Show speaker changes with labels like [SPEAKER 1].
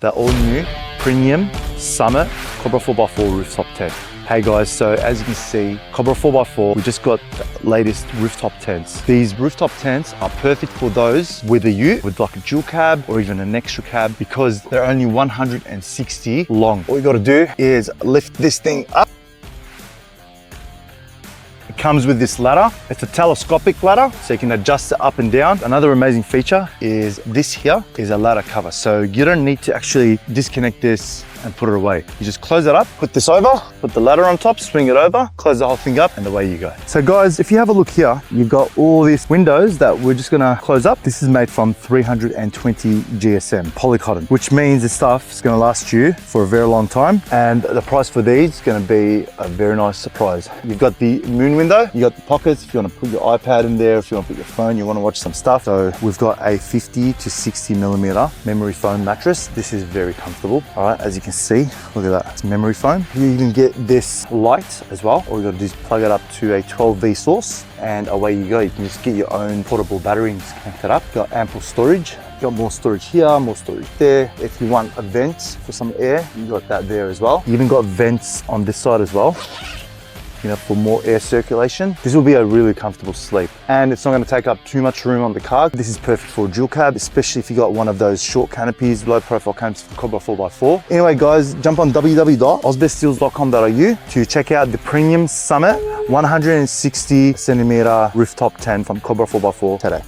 [SPEAKER 1] the all new Premium Summit Cobra 4x4 rooftop tent. Hey guys, so as you can see, Cobra 4x4, we just got the latest rooftop tents. These rooftop tents are perfect for those with a ute, with like a dual cab or even an extra cab, because they're only 160 long. All you gotta do is lift this thing up. It comes with this ladder. It's a telescopic ladder, so you can adjust it up and down. Another amazing feature is this here is a ladder cover. So you don't need to actually disconnect this and put it away. You just close it up, put this over, put the ladder on top, swing it over, close the whole thing up, and away you go. So guys, if you have a look here, you've got all these windows that we're just gonna close up. This is made from 320 GSM polycotton, which means the stuff is gonna last you for a very long time. And the price for these is gonna be a very nice surprise. You've got the moon window, you got the pockets if you wanna put your iPad in there, if you wanna put your phone, you wanna watch some stuff. So we've got a 50 to 60 millimeter memory foam mattress. This is very comfortable. All right, as you can see, look at that, it's memory foam. You can get this light as well. All you gotta do is plug it up to a 12V source and away you go. You can just get your own portable battery and just connect it up. Got ample storage. Got more storage here, more storage there. If you want a vent for some air, you got that there as well. You even got vents on this side as well, you know, for more air circulation. This will be a really comfortable sleep, and it's not going to take up too much room on the car. This is perfect for a dual cab, especially if you got one of those short canopies, low profile canopies for Cobra 4x4. Anyway guys, jump on www.ozbestdealz.com.au to check out the Premium Summit 160 centimeter rooftop tent from Cobra 4x4 today.